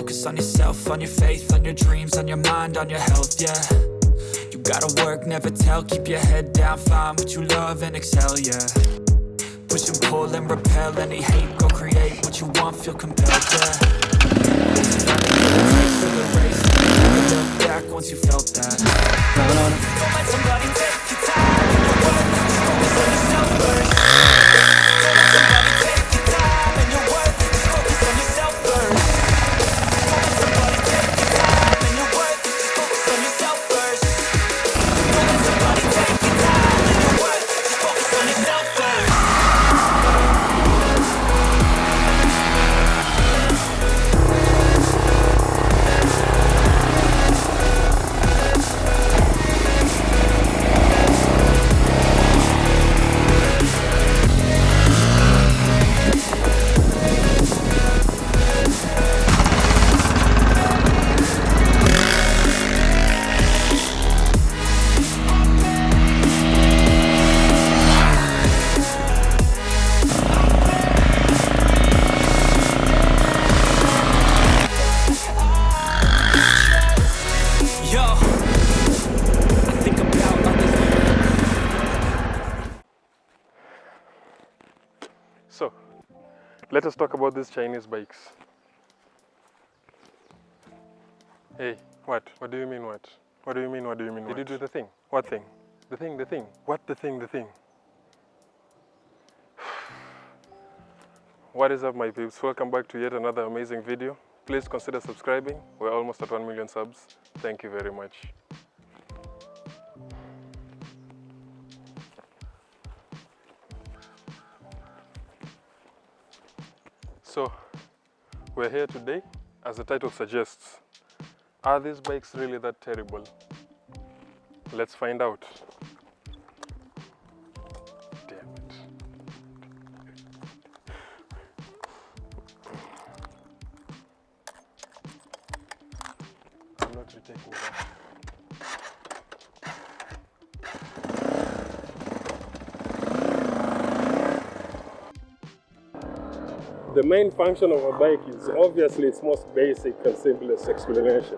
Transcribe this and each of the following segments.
focus on yourself, on your faith, on your dreams, on your mind, on your health, yeah. You gotta work, never tell, keep your head down, find what you love and excel, yeah. Push and pull and repel any hate, go create what you want, feel compelled, yeah. For the race, never look back once you felt that. Don't let somebody take your time, just focus on yourself first. Don't let somebody take your time and your worth, just focus on yourself first. Don't let somebody take your time and your worth, just focus on yourself first. Don't let somebody take your time and your worth, just focus on yourself first. So, let us talk about these Chinese bikes. Hey, what? What do you mean what? What do you mean, what do you mean what? Did you do the thing? What thing? The thing, the thing. What the thing, the thing? What is up, my peeps? Welcome back to yet another amazing video. Please consider subscribing. We're almost at 1 million subs. Thank you very much. So, we're here today, as the title suggests. Are these bikes really that terrible? Let's find out. Damn it. I'm not retaking that. The main function of a bike is obviously its most basic and simplest explanation.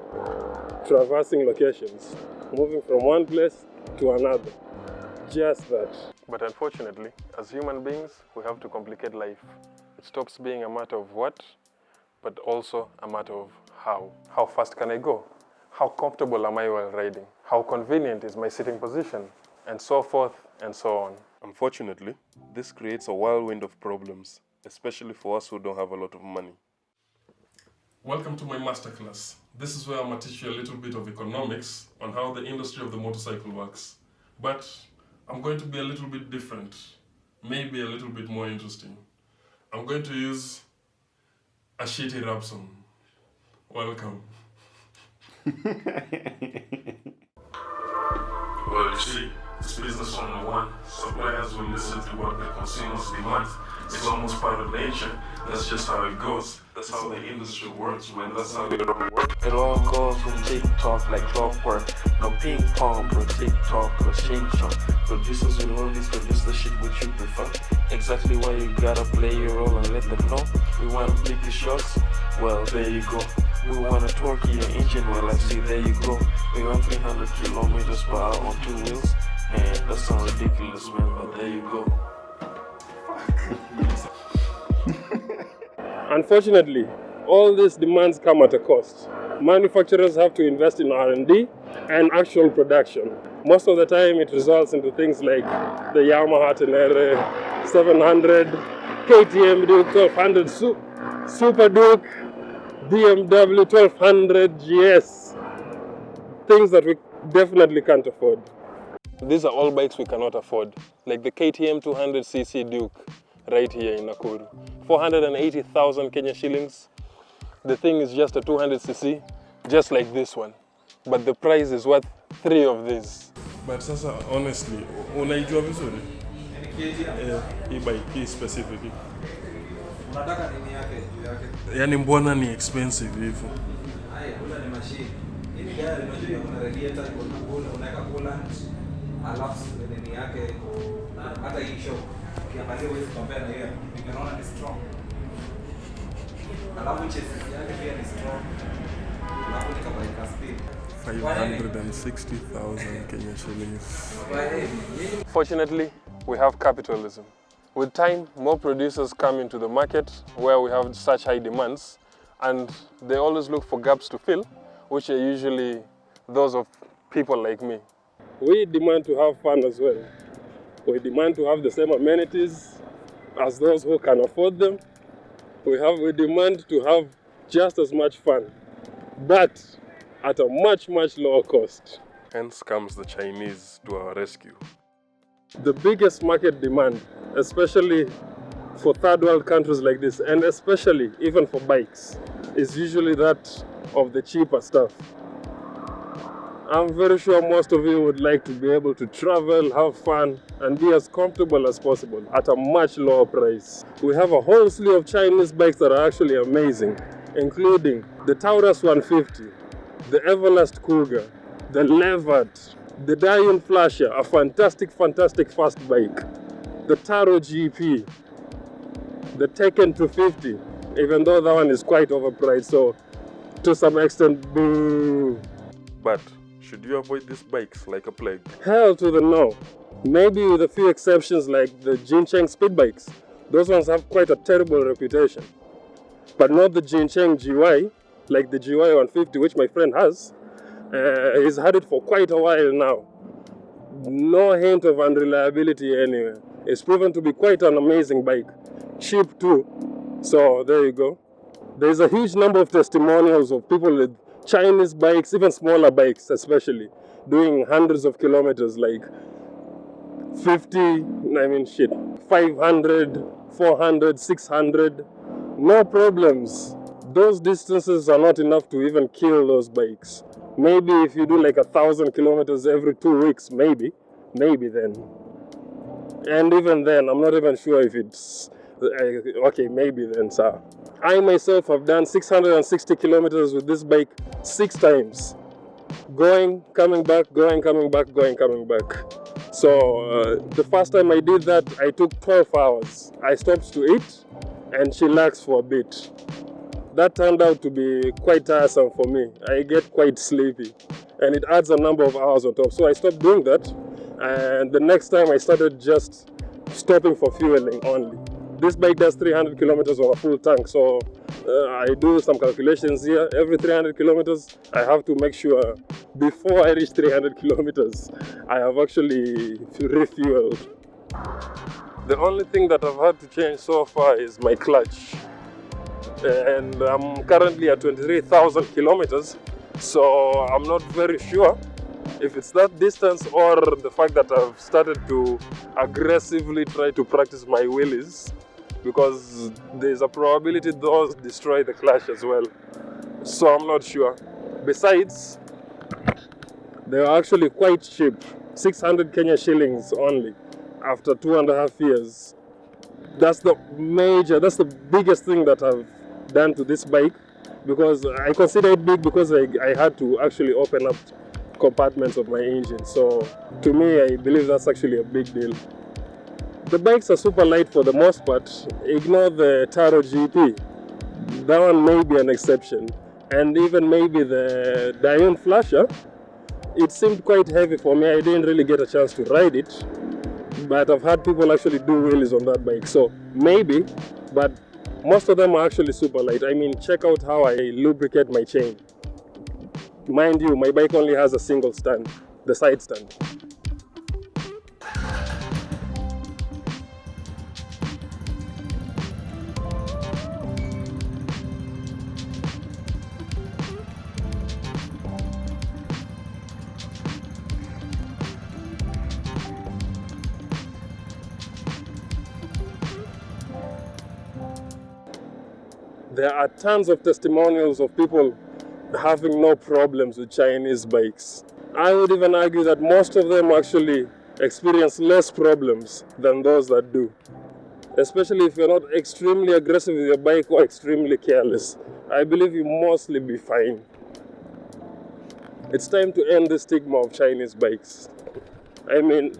Traversing locations, moving from one place to another. Just that. But unfortunately, as human beings, we have to complicate life. It stops being a matter of what, but also a matter of how. How fast can I go? How comfortable am I while riding? How convenient is my sitting position? And so forth and so on. Unfortunately, this creates a whirlwind of problems, especially for us who don't have a lot of money. Welcome to my masterclass. This is where I'm going to teach you a little bit of economics on how the industry of the motorcycle works. But I'm going to be a little bit different, maybe a little bit more interesting. I'm going to use a shitty rap song. Welcome. Well, you see, it's business 101. Suppliers will listen to what the consumers demand. It's almost part of nature. That's just how it goes. That's how the industry works, man. That's how it all works. It all goes from TikTok like clockwork. No ping pong, bro. TikTok or Shing Chong. Producers will always produce the shit which you prefer. Exactly why you gotta play your role and let them know. We wanna flick the shots. Well, there you go. We wanna torque your engine. Well, I see, there you go. We run 300 kilometers per hour on 2 wheels. And that sounds ridiculous, man, but there you go. Unfortunately, all these demands come at a cost. Manufacturers have to invest in R&D and actual production. Most of the time it results into things like the Yamaha Tenere 700, KTM Duke 1200 Super Duke, BMW 1200 GS. Things that we definitely can't afford. These are all bikes we cannot afford, like the KTM 200cc Duke right here in Nakuru. 480,000 Kenya shillings. The thing is just a 200cc, just like this one. But the price is worth 3 of these. But sasa, honestly, unaijua vizuri? Hii bike, hii specifically. Unataka nini yake juu yake? Yani mbona ni expensive hivyo? Haya, kula ni machine. Hii gari unajua kuna radiator, unaweka coolant, alafu nini yake hata hii show. Ukiangalia huwezi compare na hiyo. Unaona ni strong. Alafu chassis yake pia ni strong. Alafu ni kama ika speed. 560,000 Kenya shillings. Fortunately, we have capitalism. With time, more producers come into the market where we have such high demands, and they always look for gaps to fill, which are usually those of people like me. We demand to have fun as well. We demand to have the same amenities as those who can afford them. We demand to have just as much fun, but at a much, much lower cost. Hence comes the Chinese to our rescue. The biggest market demand, especially for third world countries like this, and especially even for bikes, is usually that of the cheaper stuff. I'm very sure most of you would like to be able to travel, have fun, and be as comfortable as possible at a much lower price. We have a whole slew of Chinese bikes that are actually amazing, including the Taurus 150, the Everlast Cougar, the Levert, the Dion Flasher, a fantastic, fantastic fast bike, the Taro GP, the Tekken 250, even though that one is quite overpriced, so to some extent, boo. But should you avoid these bikes like a plague? Hell to the no. Maybe with a few exceptions like the Jincheng speed bikes. Those ones have quite a terrible reputation. But not the Jincheng GY, like the GY 150, which my friend has. He's had it for quite a while now. No hint of unreliability anywhere. It's proven to be quite an amazing bike. Cheap too. So there you go. There's a huge number of testimonials of people with Chinese bikes, even smaller bikes especially, doing hundreds of kilometers, like 500, 400, 600, no problems. Those distances are not enough to even kill those bikes. Maybe if you do like 1,000 kilometers every 2 weeks, maybe then. And even then, I'm not even sure if it's, okay, maybe then, sir. I myself have done 660 kilometers with this bike 6 times. Going, coming back, going, coming back, going, coming back. So the first time I did that, I took 12 hours. I stopped to eat and chillax for a bit. That turned out to be quite tiresome for me. I get quite sleepy and it adds a number of hours on top. So I stopped doing that, and the next time I started just stopping for fueling only. This bike does 300 kilometers on a full tank, so I do some calculations here. Every 300 kilometers, I have to make sure before I reach 300 kilometers, I have actually refueled. The only thing that I've had to change so far is my clutch. And I'm currently at 23,000 kilometers, so I'm not very sure if it's that distance or the fact that I've started to aggressively try to practice my wheelies, because there's a probability those destroy the clutch as well. So I'm not sure. Besides, they are actually quite cheap, 600 Kenya shillings only after 2.5 years. That's the biggest thing that I've done to this bike, because I consider it big because I had to actually open up compartments of my engine. So to me, I believe that's actually a big deal. The bikes are super light for the most part. Ignore the Taro GP. That one may be an exception. And even maybe the Dion Flasher, it seemed quite heavy for me. I didn't really get a chance to ride it, but I've had people actually do wheelies on that bike. So maybe, but most of them are actually super light. I mean, check out how I lubricate my chain. Mind you, my bike only has a single stand, the side stand. There are tons of testimonials of people having no problems with Chinese bikes. I would even argue that most of them actually experience less problems than those that do. Especially if you're not extremely aggressive with your bike or extremely careless. I believe you mostly be fine. It's time to end the stigma of Chinese bikes. I mean,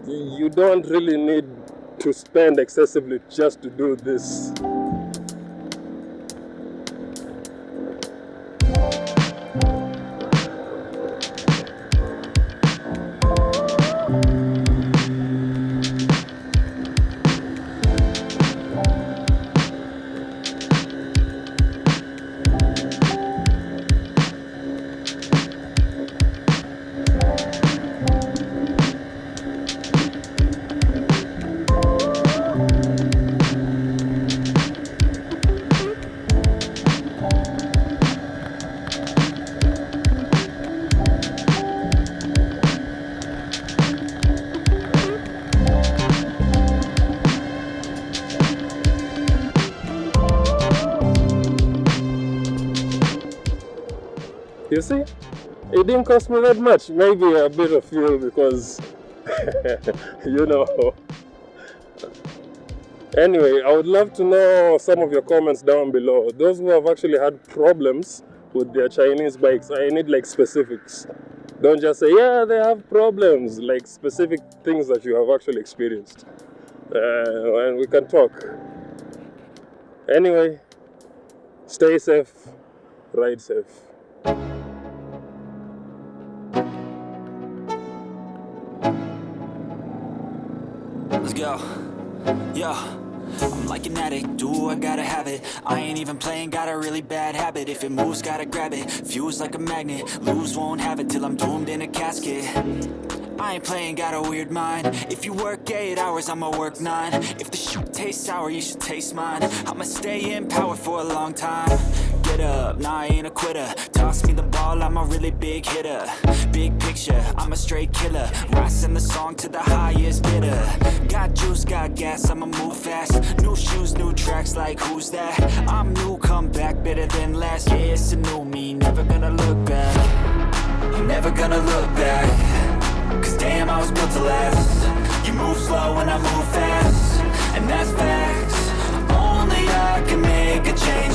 you don't really need to spend excessively just to do this. You see, it didn't cost me that much. Maybe a bit of fuel because, you know. Anyway, I would love to know some of your comments down below. Those who have actually had problems with their Chinese bikes, I need like specifics. Don't just say, yeah, they have problems, like specific things that you have actually experienced. And we can talk. Anyway, stay safe, ride safe. Let's go. Yeah. I'm like an addict, do I gotta have it. I ain't even playing, got a really bad habit. If it moves, gotta grab it, fuse like a magnet. Lose, won't have it till I'm doomed in a casket. I ain't playing, got a weird mind. If you work 8 hours, I'ma work 9. If the shoot tastes sour, you should taste mine. I'ma stay in power for a long time. Get up, nah, I ain't a quitter. Toss me the ball, I'm a really big hitter. Big picture, I'm a straight killer. Rising the song to the highest bidder. Got juice, got gas, I'ma move fast. New shoes, new tracks, like who's that? I'm new, come back, better than last. Yeah, it's a new me, never gonna look back. I'm never gonna look back. Cause damn, I was built to last. You move slow and I move fast, and that's facts. Only I can make a change.